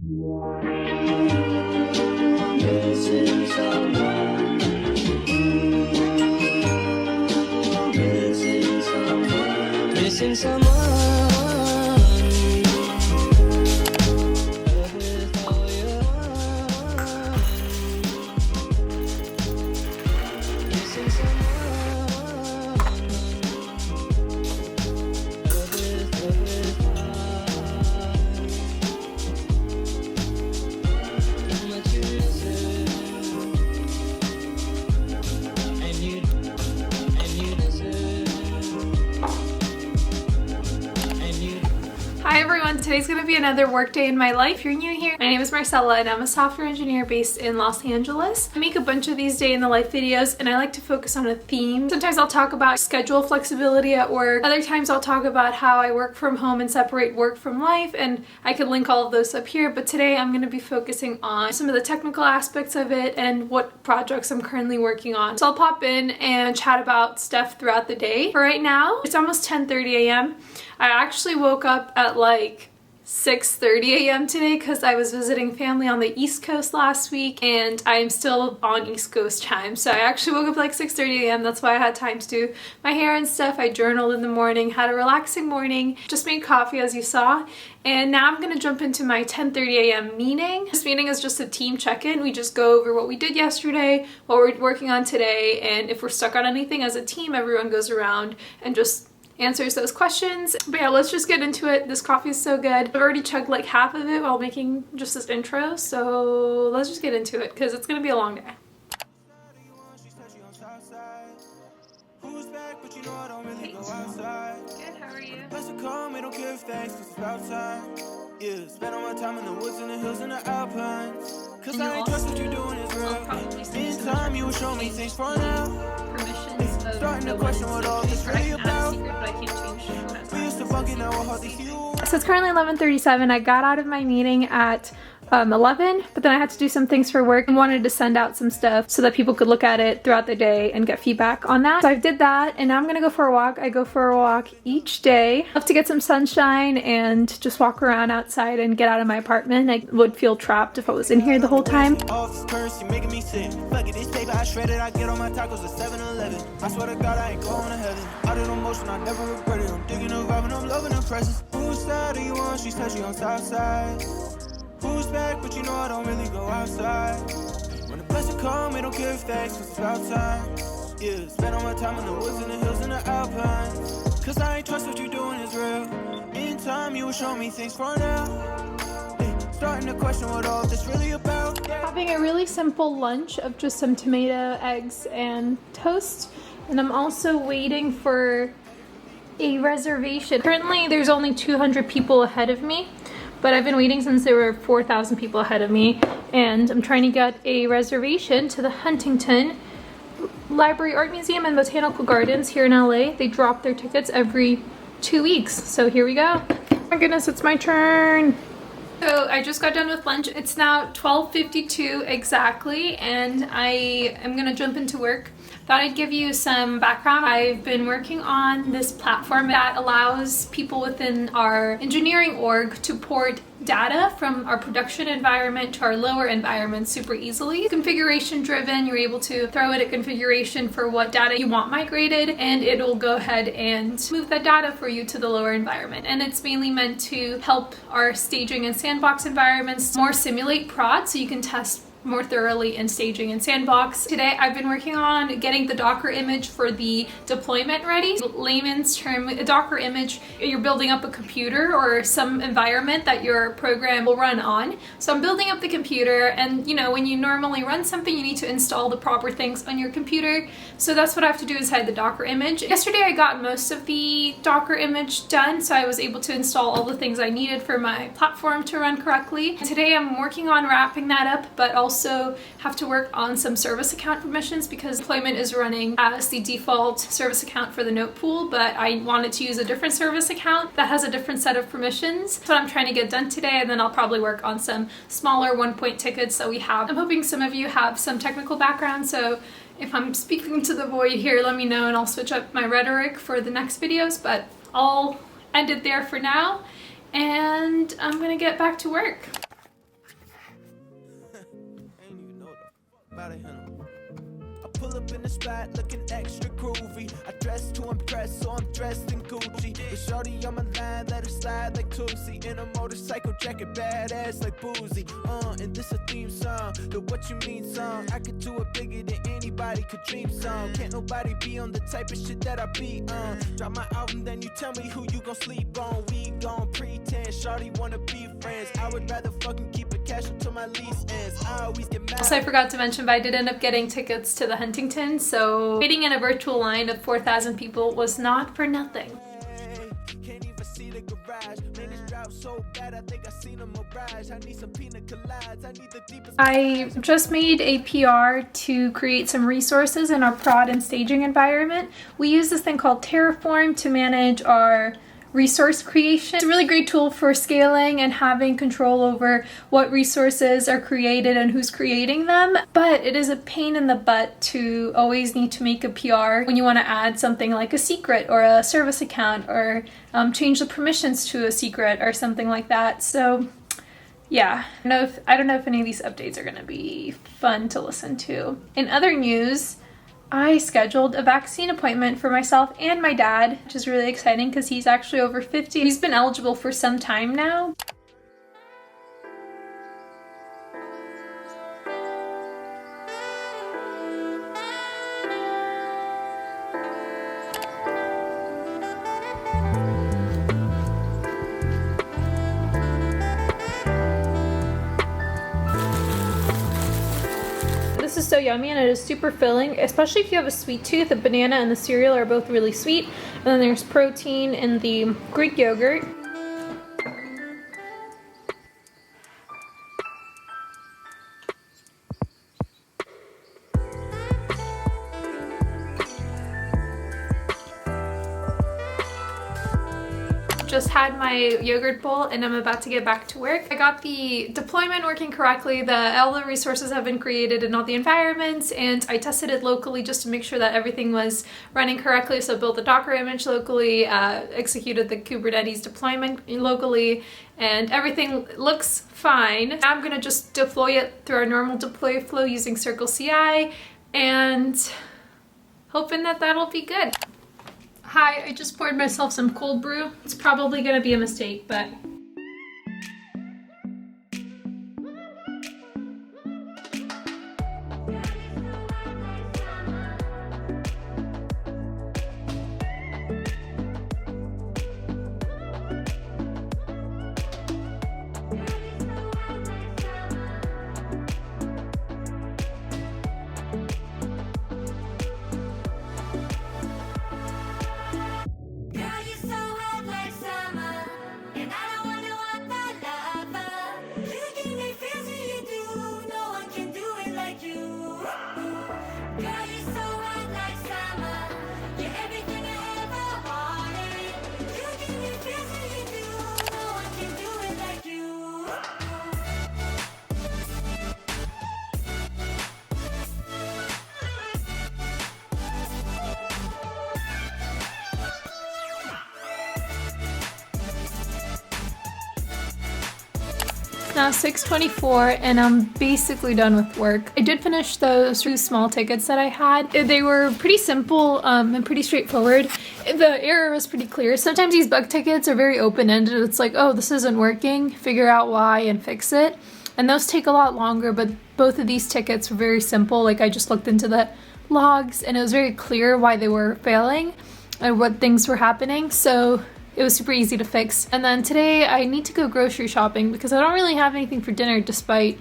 Missing someone. Missing someone. Missing someone. Hi everyone, today's going to be another work day in my life. If you're new here, my name is Marsela and I'm a software engineer based in Los Angeles. I make a bunch of these day in the life videos and I like to focus on a theme. Sometimes I'll talk about schedule flexibility at work. Other times I'll talk about how I work from home and separate work from life, and I could link all of those up here. But today I'm going to be focusing on some of the technical aspects of it and what projects I'm currently working on. So I'll pop in and chat about stuff throughout the day. For right now, it's almost 10:30 a.m. I actually woke up at like 6:30 a.m. today because I was visiting family on the East Coast last week and I'm still on East Coast time. So I actually woke up like 6:30 a.m. That's why I had time to do my hair and stuff. I journaled in the morning, had a relaxing morning, just made coffee as you saw. And now I'm going to jump into my 10:30 a.m. meeting. This meeting is just a team check-in. We just go over what we did yesterday, what we're working on today, and if we're stuck on anything as a team, everyone goes around and just answers those questions. But yeah, let's just get into it. This coffee is so good. I've already chugged like half of it while making just this intro, so let's just get into it because it's gonna be a long day. Good, how are you? Yeah, spend all my time in the woods and the hills and the alpines. Cause I ain't trust what you're doing is real. In time you will show me things for now. Permissions of starting to question what all this really about. So it's currently 11:37. I got out of my meeting at 11, but then I had to do some things for work and wanted to send out some stuff so that people could look at it throughout the day and get feedback on that. So I did that, and now I'm gonna go for a walk. I go for a walk each day. I love to get some sunshine and just walk around outside and get out of my apartment. I would feel trapped if I was in here the whole time. I swear to God, I ain't going to heaven. Out of emotion, I never regret it. I'm digging a vibe and I'm loving the presence. Whose side are you on? She said she on south side. Who's back? But you know I don't really go outside. When the blessing come, it don't give thanks, cause it's about time. Yeah, spend all my time in the woods and the hills and the alpines. Cause I ain't trust what you're doing is real. In time, you will show me things for now. Starting to question what all this really about. Having a really simple lunch of just some tomato, eggs, and toast. And I'm also waiting for a reservation. Currently, there's only 200 people ahead of me, but I've been waiting since there were 4,000 people ahead of me. And I'm trying to get a reservation to the Huntington Library, Art Museum, and Botanical Gardens here in LA. They drop their tickets every 2 weeks. So here we go. Oh my goodness, it's my turn. So I just got done with lunch. It's now 12:52 exactly, and I am gonna jump into work. Thought I'd give you some background. I've been working on this platform that allows people within our engineering org to port data from our production environment to our lower environment super easily. Configuration driven, you're able to throw in a configuration for what data you want migrated, and it'll go ahead and move that data for you to the lower environment. And it's mainly meant to help our staging and sandbox environments more simulate prod so you can test more thoroughly in staging and sandbox. Today I've been working on getting the Docker image for the deployment ready. Layman's term, a Docker image, you're building up a computer or some environment that your program will run on. So I'm building up the computer, and you know, when you normally run something, you need to install the proper things on your computer. So that's what I have to do inside the Docker image. Yesterday I got most of the Docker image done, so I was able to install all the things I needed for my platform to run correctly. Today I'm working on wrapping that up, but also have to work on some service account permissions because deployment is running as the default service account for the note pool, but I wanted to use a different service account that has a different set of permissions. That's what I'm trying to get done today, and then I'll probably work on some smaller one-point tickets that we have. I'm hoping some of you have some technical background, so if I'm speaking to the void here, let me know and I'll switch up my rhetoric for the next videos, but I'll end it there for now, and I'm gonna get back to work. out of here. I pull up in the spot looking extra groovy. I dress to impress, so I'm dressed in Gucci. With shorty on my line, let her slide like Tootsie. In a motorcycle jacket, badass like Boozy. And this a theme song, the What You Mean song. I could do it bigger than anybody could dream song. Can't nobody be on the type of shit that I be on. Drop my album, then you tell me who you gon' sleep on. We gon' pretend, shorty wanna be friends. I would rather fucking keep it cash until my lease ends. I always get mad. Also, I forgot to mention, but I did end up getting tickets to the Huntington, so waiting in a virtual line of 4,000 people was not for nothing. Can't even see the garage. Man, this drought so bad, I think I seen a mirage. I need some pina coladas. I need the deepest. I just made a PR to create some resources in our prod and staging environment. We use this thing called Terraform to manage our resource creation. It's a really great tool for scaling and having control over what resources are created and who's creating them, but it is a pain in the butt to always need to make a PR when you want to add something like a secret or a service account or change the permissions to a secret or something like that. So yeah, I don't know if any of these updates are going to be fun to listen to. In other news, I scheduled a vaccine appointment for myself and my dad, which is really exciting because he's actually over 50. He's been eligible for some time now. This is so yummy and it is super filling, especially if you have a sweet tooth. The banana and the cereal are both really sweet. And then there's protein in the Greek yogurt. Just had my yogurt bowl and I'm about to get back to work. I got the deployment working correctly, all the resources have been created in all the environments, and I tested it locally just to make sure that everything was running correctly. So built the Docker image locally, executed the Kubernetes deployment locally, and everything looks fine. Now I'm gonna just deploy it through our normal deploy flow using Circle CI and hoping that that'll be good. Hi, I just poured myself some cold brew. It's probably gonna be a mistake, but now 6:24 and I'm basically done with work. I did finish those 2 small tickets that I had. They were pretty simple and pretty straightforward. The error was pretty clear. Sometimes these bug tickets are very open-ended. It's like, oh, this isn't working, figure out why and fix it. And those take a lot longer, but both of these tickets were very simple. Like, I just looked into the logs and it was very clear why they were failing and what things were happening. So it was super easy to fix. And then today I need to go grocery shopping because I don't really have anything for dinner despite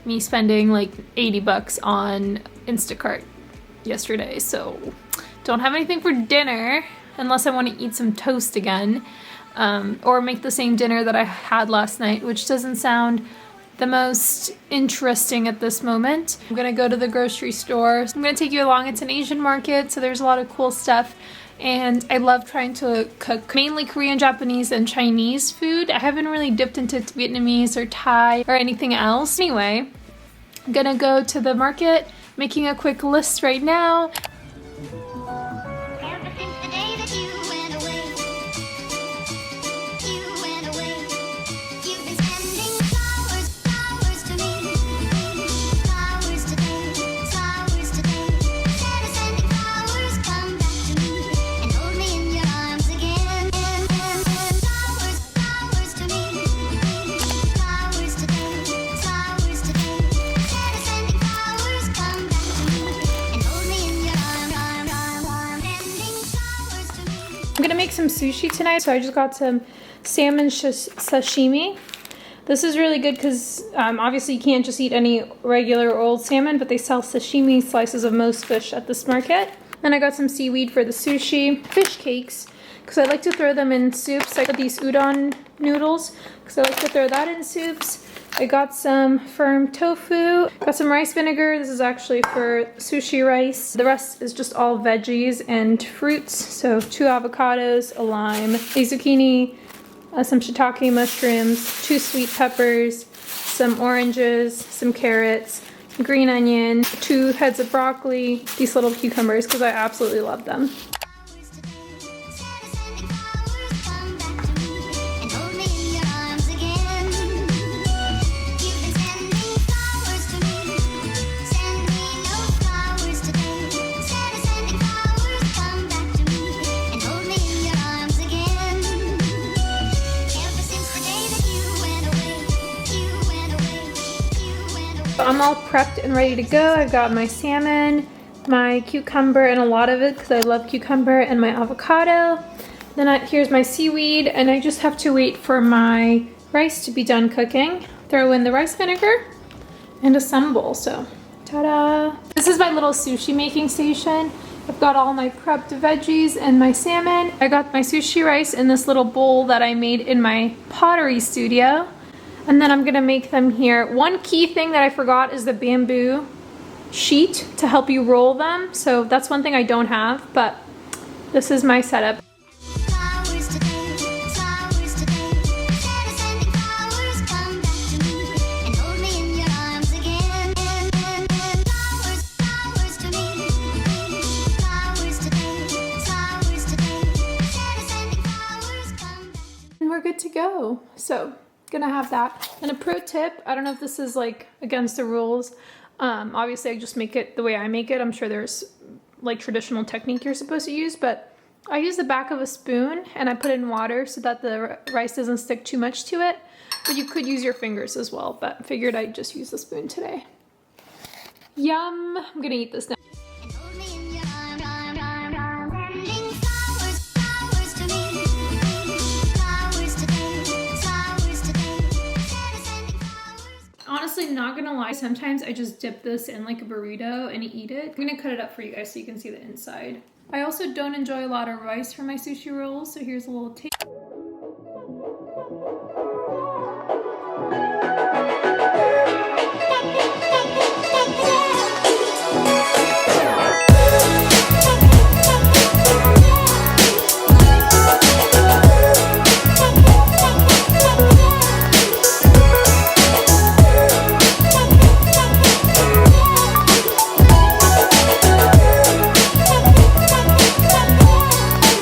me spending like 80 bucks on Instacart yesterday. So don't have anything for dinner unless I want to eat some toast again, or make the same dinner that I had last night, which doesn't sound the most interesting at this moment. I'm gonna go to the grocery store. I'm gonna take you along. It's an Asian market, so there's a lot of cool stuff. And I love trying to cook mainly Korean, Japanese, and Chinese food. I haven't really dipped into Vietnamese or Thai or anything else. Anyway, I'm gonna go to the market, making a quick list right now. I'm gonna make some sushi tonight, so I just got some salmon sashimi. This is really good because obviously you can't just eat any regular old salmon, but they sell sashimi slices of most fish at this market. Then I got some seaweed for the sushi, fish cakes, because I like to throw them in soups. I got these udon noodles, because I like to throw that in soups. I got some firm tofu, got some rice vinegar. This is actually for sushi rice. The rest is just all veggies and fruits. So 2 avocados, a lime, a zucchini, some shiitake mushrooms, 2 sweet peppers, some oranges, some carrots, some green onion, 2 heads of broccoli, these little cucumbers because I absolutely love them. I'm all prepped and ready to go. I've got my salmon, my cucumber, and a lot of it because I love cucumber, and my avocado. Then here's my seaweed, and I just have to wait for my rice to be done cooking. Throw in the rice vinegar and assemble. So, ta-da! This is my little sushi making station. I've got all my prepped veggies and my salmon. I got my sushi rice in this little bowl that I made in my pottery studio. And then I'm gonna make them here. One key thing that I forgot is the bamboo sheet to help you roll them. So that's one thing I don't have, but this is my setup. And we're good to go. So gonna have that. And a pro tip, I don't know if this is like against the rules. Obviously I just make it the way I make it. I'm sure there's like traditional technique you're supposed to use, but I use the back of a spoon and I put it in water so that the rice doesn't stick too much to it. But you could use your fingers as well, but figured I'd just use the spoon today. Yum, I'm gonna eat this now. Honestly, not gonna lie, sometimes I just dip this in like a burrito and eat it. I'm gonna cut it up for you guys so you can see the inside. I also don't enjoy a lot of rice for my sushi rolls, so here's a little taste.